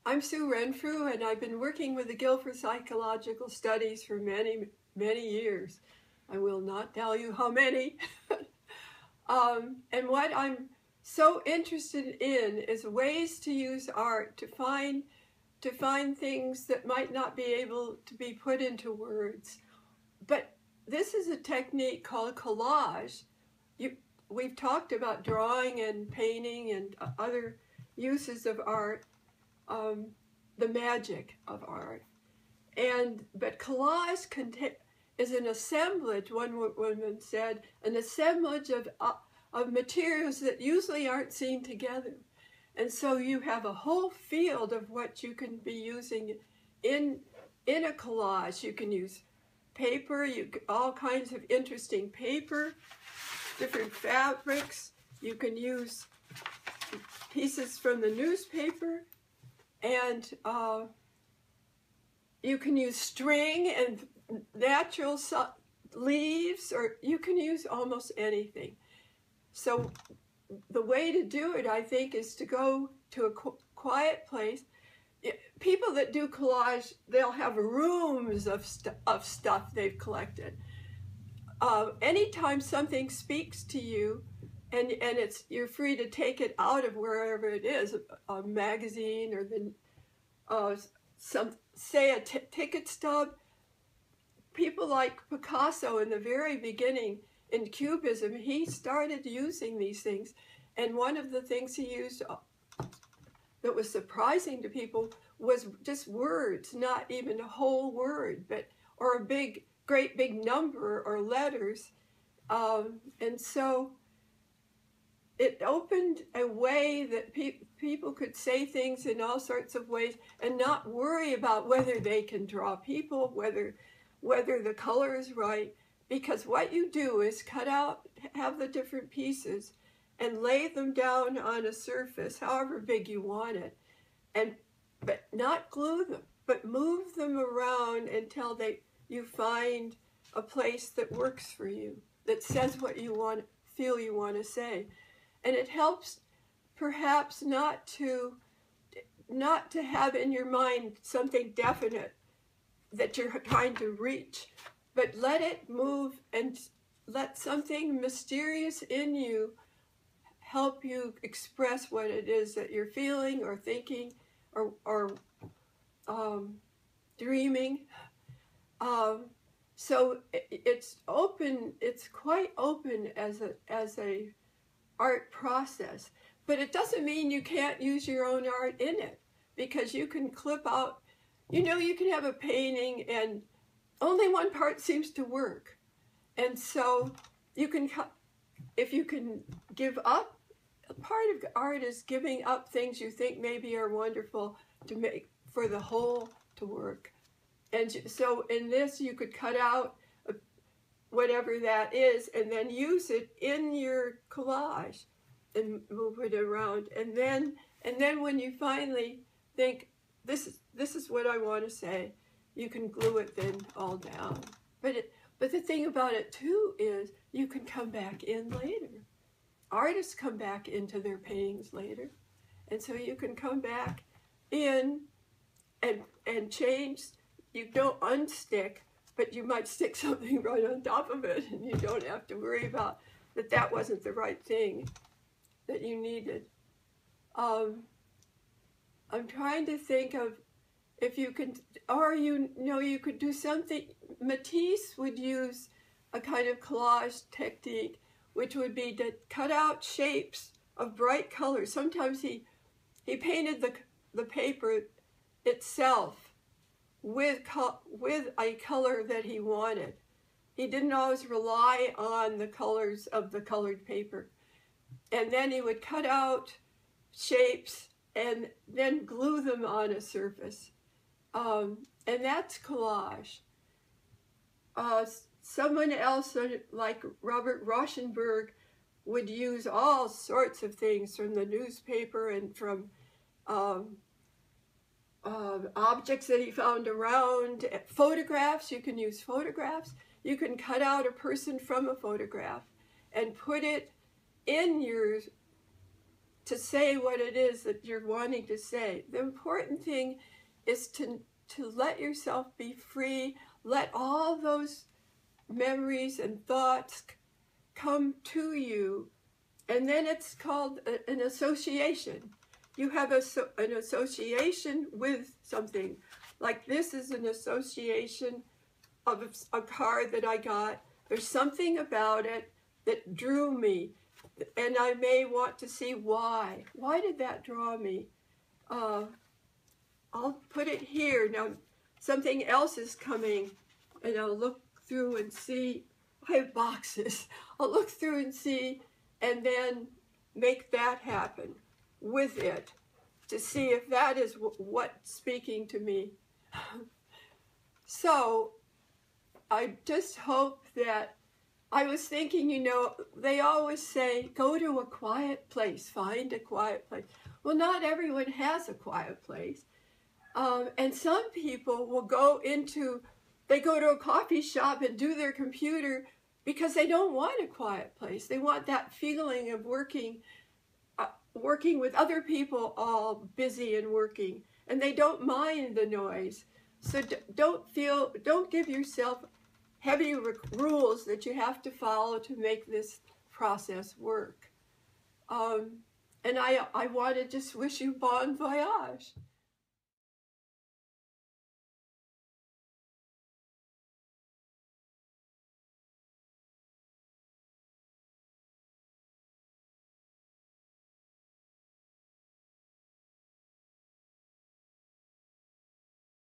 I'm Sue Renfrew, and I've been working with the Guild for Psychological Studies for many, many years. I will not tell you how many. And what I'm so interested in is ways to use art to find things that might not be able to be put into words. But this is a technique called collage. We've talked about drawing and painting and other uses of art, the magic of art. But collage is an assemblage, one woman said, an assemblage of materials that usually aren't seen together. And so you have a whole field of what you can be using in a collage. You can use paper, all kinds of interesting paper, different fabrics. You can use pieces from the newspaper, and you can use string and natural leaves, or you can use almost anything. So the way to do it, I think, is to go to a quiet place. People that do collage, they'll have rooms of stuff they've collected. Anytime something speaks to you, and you're free to take it out of wherever it is, a magazine or say a ticket stub. People like Picasso in the very beginning in Cubism, he started using these things, and one of the things he used that was surprising to people was just words, not even a whole word, or a great big number or letters, and so it opened a way that people could say things in all sorts of ways and not worry about whether they can draw people, whether the color is right, because what you do is have the different pieces and lay them down on a surface, however big you want it, but not glue them, but move them around until you find a place that works for you, that says what you feel you want to say. And it helps perhaps not to have in your mind something definite that you're trying to reach, but let it move and let something mysterious in you help you express what it is that you're feeling or thinking or dreaming. So it's open. It's quite open as a art process, but it doesn't mean you can't use your own art in it, because you can clip out. You can have a painting and only one part seems to work, and so if you can give up. Part of art is giving up things you think maybe are wonderful to make for the whole to work. And so in this, you could cut out whatever that is and then use it in your collage and move it around. And then when you finally think, this is what I want to say, you can glue it then all down. But the thing about it too is you can come back in later. Artists come back into their paintings later, and so you can come back in and change. You don't unstick, but you might stick something right on top of it, and you don't have to worry about that wasn't the right thing that you needed. I'm trying to think of if you could, or you could do something. Matisse would use a kind of collage technique, which would be to cut out shapes of bright colors. Sometimes he painted the paper itself with a color that he wanted. He didn't always rely on the colors of the colored paper. And then he would cut out shapes and then glue them on a surface. And that's collage. Someone else, like Robert Rauschenberg, would use all sorts of things from the newspaper and from objects that he found around. Photographs, you can use photographs. You can cut out a person from a photograph and put it in your to say what it is that you're wanting to say. The important thing is to let yourself be free, let all those memories and thoughts come to you, and then it's called an association. You have an association with something. Like this is an association of a card that I got. There's something about it that drew me, and I may want to see why. Why did that draw me? I'll put it here. Now, something else is coming, and I'll look through and see. I have boxes. I'll look through and see, and then make that happen with it to see if that is what's speaking to me. So I just hope that, I was thinking, you know, they always say, go to a quiet place, find a quiet place. Well, not everyone has a quiet place. And some people will go to a coffee shop and do their computer because they don't want a quiet place. They want that feeling of working with other people all busy and working, and they don't mind the noise. So don't give yourself heavy rules that you have to follow to make this process work. And I want to just wish you bon voyage.